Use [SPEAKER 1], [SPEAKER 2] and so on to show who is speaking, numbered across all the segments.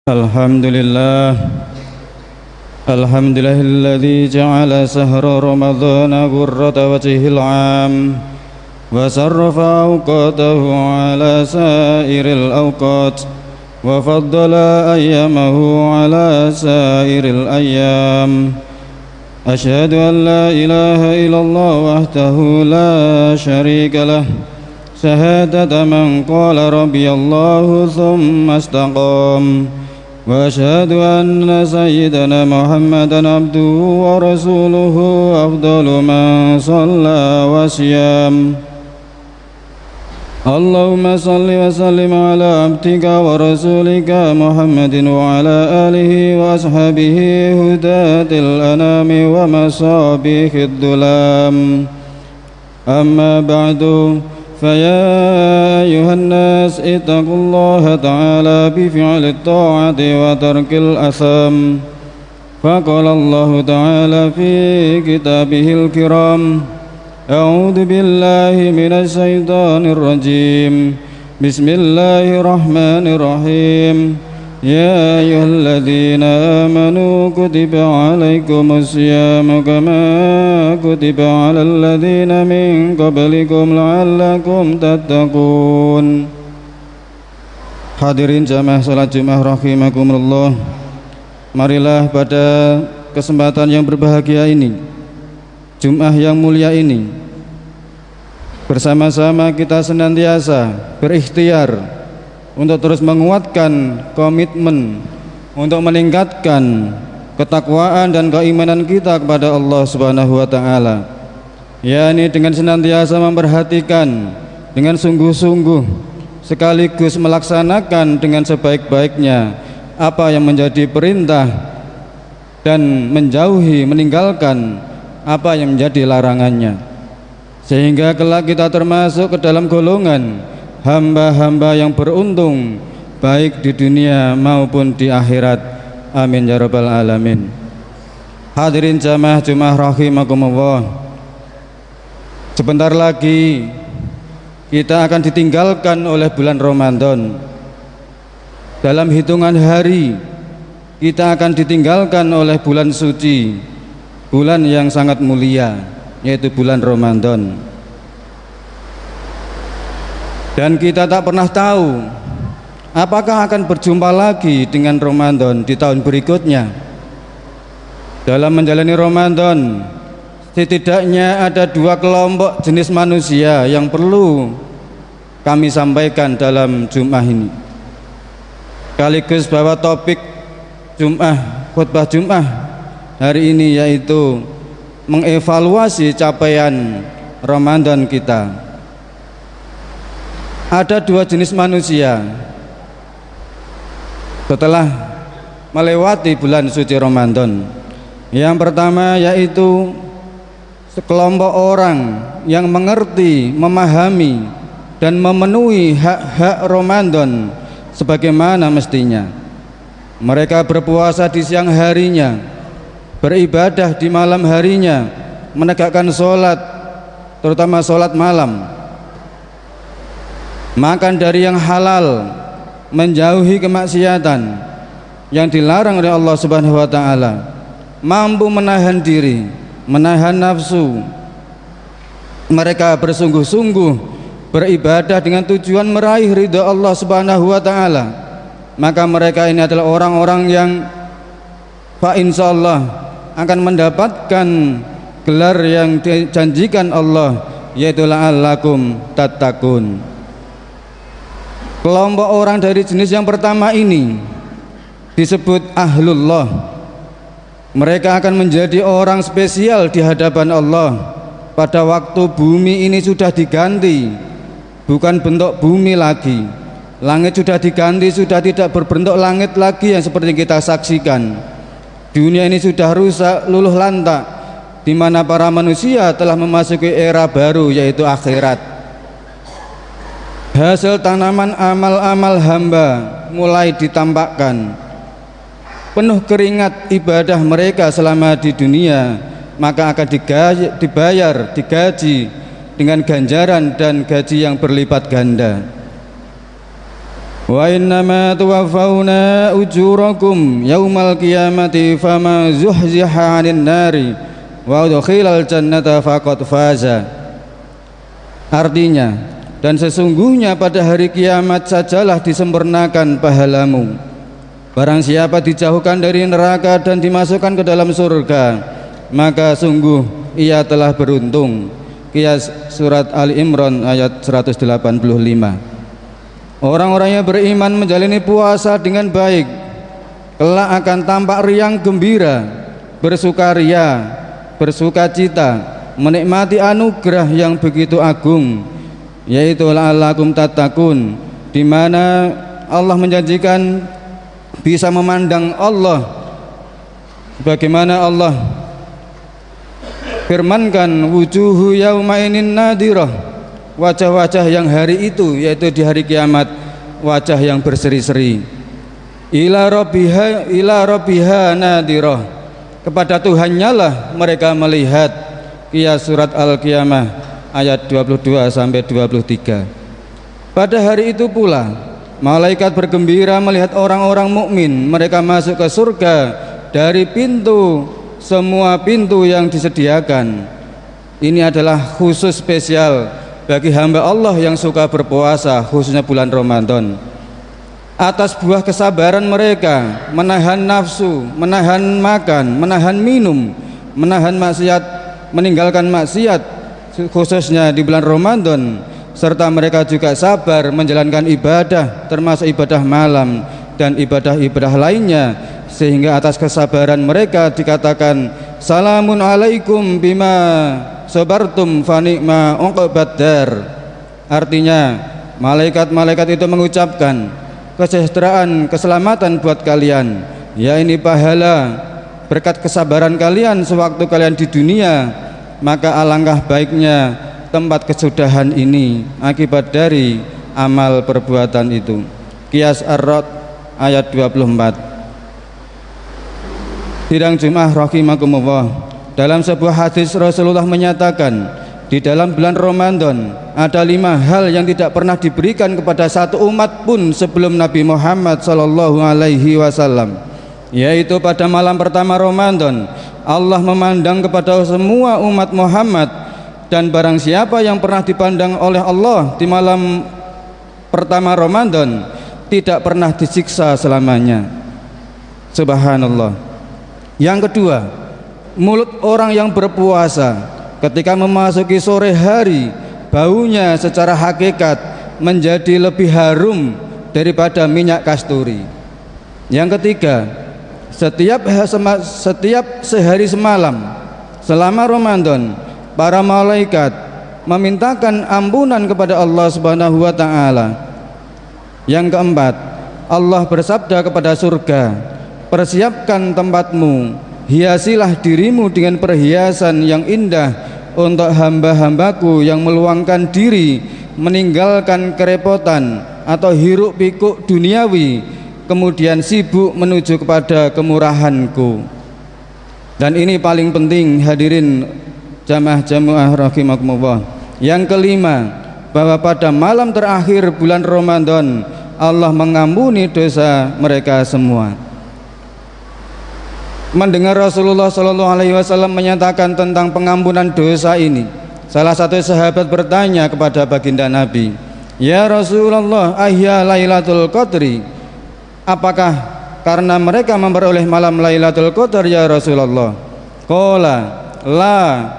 [SPEAKER 1] الحمد لله الذي جعل شهر رمضان غرة وجهه العام وصرف أوقاته على سائر الأوقات وفضل أيامه على سائر الأيام. أشهد أن لا إله إلا الله وحده لا شريك له شهادة من قال ربي الله ثم استقام. وأشهد أن سيدنا محمدا عبده ورسوله أفضل من صلى وصيام. اللهم صل وسلم على عبدك ورسولك محمد وعلى آله وأصحابه هداة الأنام ومصابيح الظلام. أما بعد فيا أيها الناس اتقوا الله تعالى بفعل الطاعة وترك الأثام. فقال الله تعالى في كتابه الكرام: أعوذ بالله من الشيطان الرجيم. بسم الله الرحمن الرحيم. يا أيها الذين آمنوا كتب عليكم الصيام كما كتب على الذين من قبلكم لعلكم تتقون. Hadirin jamaah salat Jumat rahimakumullah. Marilah pada kesempatan yang berbahagia ini, Jumat yang mulia ini, bersama-sama kita senantiasa berikhtiar untuk terus menguatkan komitmen untuk meningkatkan ketakwaan dan keimanan kita kepada Allah Subhanahu wa taala, yakni dengan senantiasa memperhatikan dengan sungguh-sungguh sekaligus melaksanakan dengan sebaik-baiknya apa yang menjadi perintah dan menjauhi meninggalkan apa yang menjadi larangannya, sehingga kelak kita termasuk ke dalam golongan hamba-hamba yang beruntung baik di dunia maupun di akhirat. Amin ya rabbal alamin. Hadirin jamaah Jumat rahimakumullah, sebentar lagi kita akan ditinggalkan oleh bulan Ramadan. Dalam hitungan hari kita akan ditinggalkan oleh bulan suci, bulan yang sangat mulia, yaitu bulan Ramadan. Dan kita tak pernah tahu apakah akan berjumpa lagi dengan Ramadan di tahun berikutnya. Dalam menjalani Ramadan, setidaknya ada dua kelompok jenis manusia yang perlu kami sampaikan dalam Jumat ini. Sekaligus bahwa topik khutbah Jumat hari ini yaitu mengevaluasi capaian Ramadan kita. Ada dua jenis manusia setelah melewati bulan suci Ramadan. Yang pertama yaitu sekelompok orang yang mengerti, memahami dan memenuhi hak-hak Ramadan sebagaimana mestinya. Mereka berpuasa di siang harinya, beribadah di malam harinya, menegakkan sholat, terutama sholat malam, makan dari yang halal, menjauhi kemaksiatan yang dilarang oleh Allah Subhanahu wa taala, mampu menahan diri, menahan nafsu. Mereka bersungguh-sungguh beribadah dengan tujuan meraih ridha Allah Subhanahu wa taala. Maka mereka ini adalah orang-orang yang insyaallah akan mendapatkan gelar yang dijanjikan Allah, yaitu la'allakum tattaqun. Kelompok orang dari jenis yang pertama ini disebut ahlullah. Mereka akan menjadi orang spesial di hadapan Allah pada waktu bumi ini sudah diganti, bukan bentuk bumi lagi. Langit sudah diganti, sudah tidak berbentuk langit lagi yang seperti kita saksikan. Dunia ini sudah rusak, luluh lantak, di mana para manusia telah memasuki era baru, yaitu akhirat. Hasil tanaman amal-amal hamba mulai ditampakkan. Penuh keringat ibadah mereka selama di dunia, maka akan digaji dengan ganjaran dan gaji yang berlipat ganda. wa innama tuwaffawna ujurakum yaumal qiyamati fama zuhziha 'anil nari wa udkhilal jannata faqad faza. Artinya, dan sesungguhnya pada hari kiamat sajalah disempurnakan pahalamu. Barang siapa dijauhkan dari neraka dan dimasukkan ke dalam surga, maka sungguh ia telah beruntung. Qiyas surat Al-Imran ayat 185. Orang-orang yang beriman menjalani puasa dengan baik kelak akan tampak riang gembira, bersukaria, bersukacita, menikmati anugerah yang begitu agung, yaitu la'allakum tattaqun, di mana Allah menjanjikan bisa memandang Allah bagaimana Allah firmankan, wujuhu yaumainin nadirah, wajah-wajah yang hari itu, yaitu di hari kiamat, wajah yang berseri-seri. Ila rabbiha nadirah, kepada Tuhannya lah mereka melihat. Qiyas surat Al-Qiyamah ayat 22 sampai 23. Pada hari itu pula malaikat bergembira melihat orang-orang mukmin, mereka masuk ke surga dari pintu, semua pintu yang disediakan. Ini adalah khusus spesial bagi hamba Allah yang suka berpuasa, khususnya bulan Ramadan. Atas buah kesabaran mereka menahan nafsu, menahan makan, menahan minum, menahan maksiat, meninggalkan maksiat, khususnya di bulan Ramadan, serta mereka juga sabar menjalankan ibadah, termasuk ibadah malam dan ibadah-ibadah lainnya, sehingga atas kesabaran mereka dikatakan salamun alaikum bima sabartum fa ni'ma uqbad dar. Artinya malaikat-malaikat itu mengucapkan kesejahteraan, keselamatan buat kalian, ya ini pahala berkat kesabaran kalian sewaktu kalian di dunia, maka alangkah baiknya tempat kesudahan ini akibat dari amal perbuatan itu. Qiyas Ar-Ra'd ayat 24. Sidang Jumat rahimakumullah, dalam sebuah hadis Rasulullah menyatakan, di dalam bulan Ramadan ada 5 hal yang tidak pernah diberikan kepada satu umat pun sebelum Nabi Muhammad sallallahu alaihi wasallam, yaitu pada malam pertama Ramadan Allah memandang kepada semua umat Muhammad, dan barang siapa yang pernah dipandang oleh Allah di malam pertama Ramadan tidak pernah disiksa selamanya. Subhanallah. Yang kedua, mulut orang yang berpuasa ketika memasuki sore hari, baunya secara hakikat menjadi lebih harum daripada minyak kasturi. Yang ketiga, setiap sehari semalam selama Ramadan, para malaikat memintakan ampunan kepada Allah Subhanahu wa taala. Yang keempat, Allah bersabda kepada surga, persiapkan tempatmu, hiasilah dirimu dengan perhiasan yang indah untuk hamba-hambaku yang meluangkan diri, meninggalkan kerepotan atau hiruk pikuk duniawi, kemudian sibuk menuju kepada kemurahanku. Dan ini paling penting hadirin jamaah rahimakumullah. Yang kelima, bahwa pada malam terakhir bulan Ramadan Allah mengampuni dosa mereka semua. Mendengar Rasulullah SAW menyatakan tentang pengampunan dosa ini, salah satu sahabat bertanya kepada baginda Nabi, ya Rasulullah, ahya Lailatul Qadri, apakah karena mereka memperoleh malam Lailatul Qadar ya Rasulullah? Qala la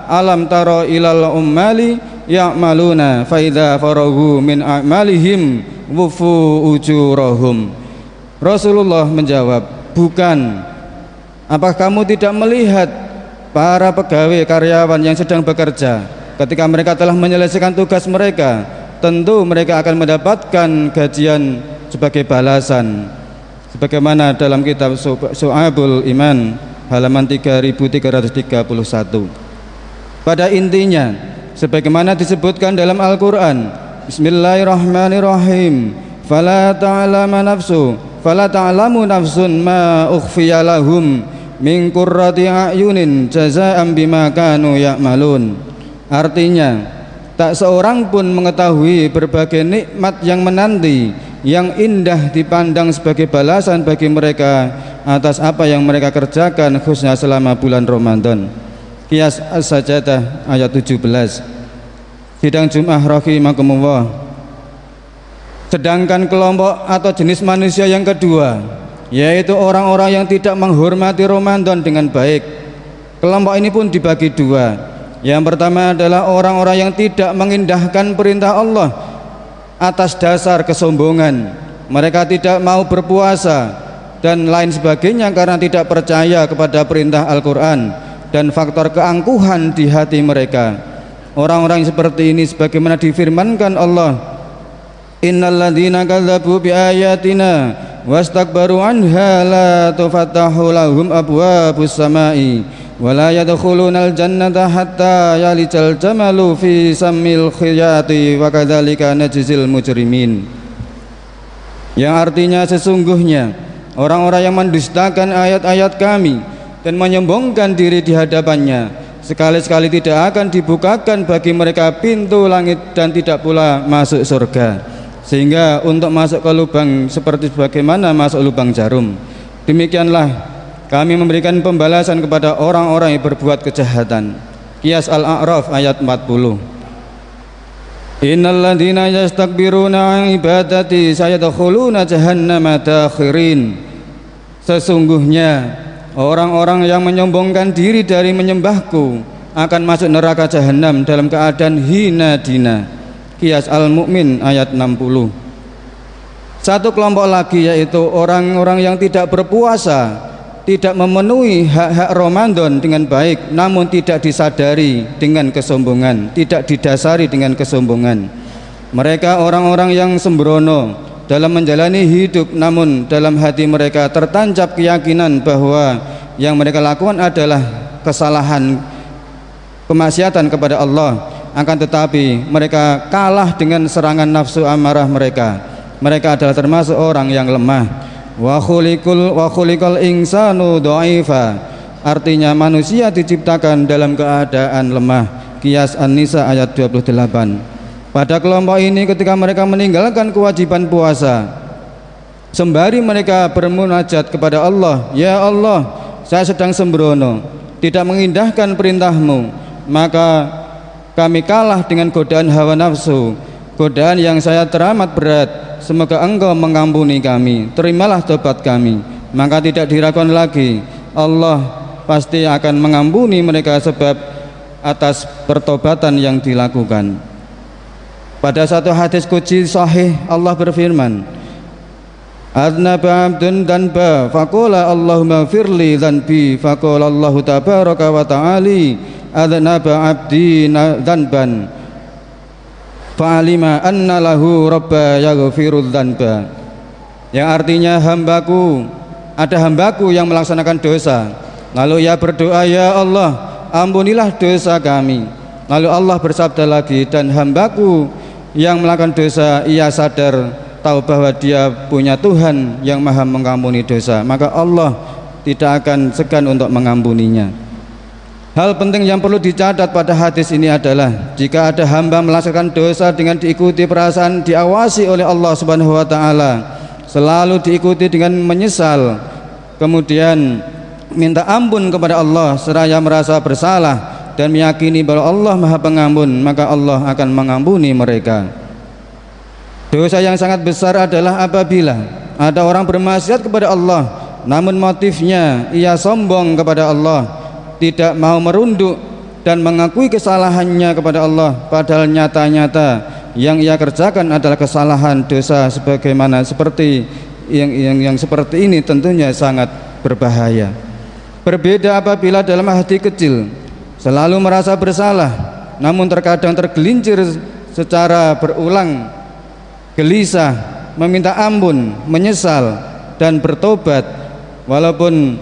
[SPEAKER 1] alam taro ilal ummali ya'maluna fa idza faragu min a'malihim wufu ujurahum. Rasulullah menjawab, bukan. Apakah kamu tidak melihat para pegawai karyawan yang sedang bekerja, ketika mereka telah menyelesaikan tugas mereka, tentu mereka akan mendapatkan gajian sebagai balasan, sebagaimana dalam kitab Syu'abul Iman halaman 3331. Pada intinya, sebagaimana disebutkan dalam Al-Quran, Bismillahirrahmanirrahim, fala ta'lamu nafsun ma ukhfiya lahum min qurrati a'yunin jazaa'an bima kanu ya'malun. Artinya, tak seorang pun mengetahui berbagai nikmat yang menanti yang indah dipandang sebagai balasan bagi mereka atas apa yang mereka kerjakan khususnya selama bulan Ramadan. Qiyas As-Sajdah ayat 17. Sidang Jumat rahimakumullah. Sedangkan kelompok atau jenis manusia yang kedua, yaitu orang-orang yang tidak menghormati Ramadan dengan baik. Kelompok ini pun dibagi dua. Yang pertama adalah orang-orang yang tidak mengindahkan perintah Allah atas dasar kesombongan. Mereka tidak mau berpuasa dan lain sebagainya karena tidak percaya kepada perintah Al-Quran dan faktor keangkuhan di hati mereka. Orang-orang seperti ini sebagaimana difirmankan Allah, innalladzina kadzabu biayatina wastakbaru anha la tufattahu lahum abwabus samai wala yadkhulunal jannata hatta yalijal jamalu fi sammil khiyati wa kadzalika najzil mujrimin. Yang artinya sesungguhnya orang-orang yang mendustakan ayat-ayat kami dan menyombongkan diri di hadapannya, sekali-sekali tidak akan dibukakan bagi mereka pintu langit dan tidak pula masuk surga. Sehingga untuk masuk ke lubang seperti bagaimana masuk lubang jarum. Demikianlah kami memberikan pembalasan kepada orang-orang yang berbuat kejahatan. Qiyas Al-A'raf ayat 40. Innalladzina yastakbiruna an ibadati sayadkhuluna jahannama dakhirin. Sesungguhnya orang-orang yang menyombongkan diri dari menyembahku akan masuk neraka jahanam dalam keadaan hina dina. Qiyas Al-Mu'min ayat 60. Satu kelompok lagi yaitu orang-orang yang tidak berpuasa, tidak memenuhi hak-hak Ramadan dengan baik, namun tidak disadari dengan kesombongan, tidak didasari dengan kesombongan. Mereka orang-orang yang sembrono dalam menjalani hidup, namun dalam hati mereka tertancap keyakinan bahwa yang mereka lakukan adalah kesalahan, kemaksiatan kepada Allah. Akan tetapi mereka kalah dengan serangan nafsu amarah mereka. Mereka adalah termasuk orang yang lemah. Wa khuliqal insanu dha'ifa. Artinya manusia diciptakan dalam keadaan lemah. Qiyas An-Nisa ayat 28. Pada kelompok ini ketika mereka meninggalkan kewajiban puasa, sembari mereka bermunajat kepada Allah, ya Allah, saya sedang sembrono, tidak mengindahkan perintahmu, maka kami kalah dengan godaan hawa nafsu, godaan yang saya teramat berat. Semoga engkau mengampuni kami, terimalah tobat kami. Maka tidak diragukan lagi, Allah pasti akan mengampuni mereka sebab atas pertobatan yang dilakukan. Pada satu hadis qudsi sahih Allah berfirman, adnaba abdun danba faqala Allahumma firli dhanbi faqala Allahu tabaraka wa ta'ali adnaba abdi dhanban fa'alima anna lahu rabba yaghfirudz dhanba. Yang artinya ada hambaku yang melaksanakan dosa, lalu ia berdoa, ya Allah ampunilah dosa kami. Lalu Allah bersabda lagi, dan hambaku yang melakukan dosa ia sadar tahu bahwa dia punya Tuhan yang maha mengampuni dosa, maka Allah tidak akan segan untuk mengampuninya. Hal penting yang perlu dicatat pada hadis ini adalah jika ada hamba melaksanakan dosa dengan diikuti perasaan diawasi oleh Allah Subhanahu wa taala, selalu diikuti dengan menyesal, kemudian minta ampun kepada Allah seraya merasa bersalah dan meyakini bahwa Allah Maha Pengampun, maka Allah akan mengampuni mereka. Dosa yang sangat besar adalah apabila ada orang bermaksiat kepada Allah namun motifnya ia sombong kepada Allah, tidak mau merunduk dan mengakui kesalahannya kepada Allah, padahal nyata-nyata yang ia kerjakan adalah kesalahan dosa sebagaimana seperti yang seperti ini tentunya sangat berbahaya. Berbeda apabila dalam hati kecil selalu merasa bersalah namun terkadang tergelincir secara berulang, gelisah, meminta ampun, menyesal dan bertobat. Walaupun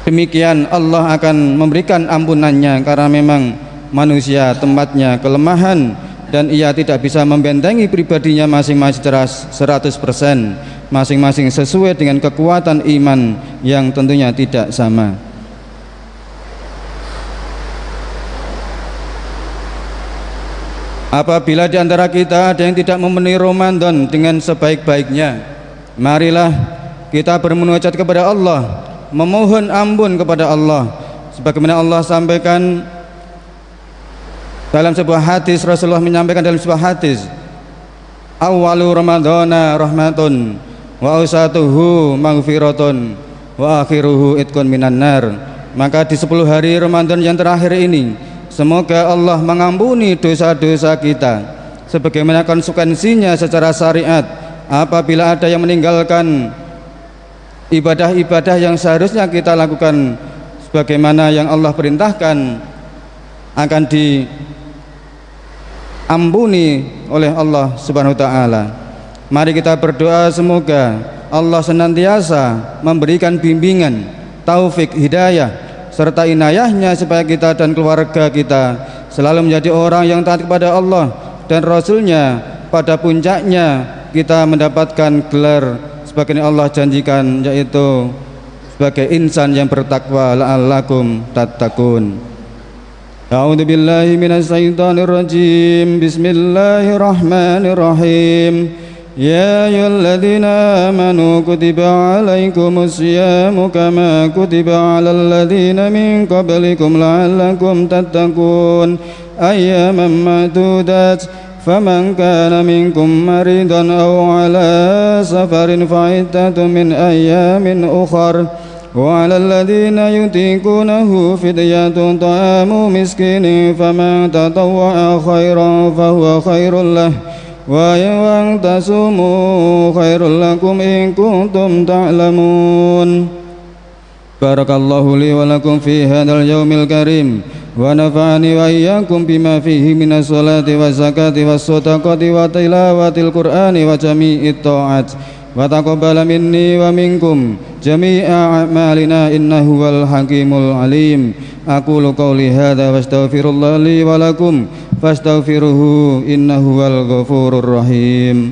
[SPEAKER 1] demikian Allah akan memberikan ampunannya karena memang manusia tempatnya kelemahan dan ia tidak bisa membentengi pribadinya masing-masing secara 100%, masing-masing sesuai dengan kekuatan iman yang tentunya tidak sama. Apabila di antara kita ada yang tidak memenuhi Ramadan dengan sebaik-baiknya, marilah kita bermunajat kepada Allah, memohon ampun kepada Allah, sebagaimana Allah sampaikan dalam sebuah hadis. Rasulullah menyampaikan dalam sebuah hadis, awwalu ramadhana rahmatun wa awsatuhu maghfiratun wa akhiruhu itqun minan nar. Maka di 10 hari Ramadan yang terakhir ini, semoga Allah mengampuni dosa-dosa kita sebagaimana konsekuensinya secara syariat. Apabila ada yang meninggalkan ibadah-ibadah yang seharusnya kita lakukan sebagaimana yang Allah perintahkan, akan diampuni oleh Allah Subhanahu wa taala. Mari kita berdoa semoga Allah senantiasa memberikan bimbingan, taufik, hidayah serta inayahnya supaya kita dan keluarga kita selalu menjadi orang yang taat kepada Allah dan Rasulnya. Pada puncaknya kita mendapatkan gelar sebagaimana Allah janjikan, yaitu sebagai insan yang bertakwa, la'allakum tattaqun. A'udzu billahi minasy syaithanir rajim. Bismillahirrahmanirrahim. Ya ayyuhalladzina amanu kutiba alaikumus syiyamu kama kutiba alal ladzina min qablikum la'allakum tattaqun. Ayyaman ma'dudat faman kana minkum maridan aw ala safarin fa'iddatun min ayyamin ukhar wa 'alal ladzina yutiqunahu fidyatun ta'amu miskinin faman tatawwa'a khairan fahuwa khairul lahu wa in tasumu khairul lakum in kuntum ta'lamun. Barakallahu li wa lakum fi hadzal yaumil karim wa nafa'ani wa iyyakum bima fihi minas salati waz zakati was shadaqati wa tilawatil qur'ani wa jami'it ta'at wa taqabbala minni wa minkum jami'a a'malina innahu wal hakimul alim. Aqulu qawli hadza wastaghfirullah li wa lakum fastaghfiruhu innahu wal ghafurur rahim.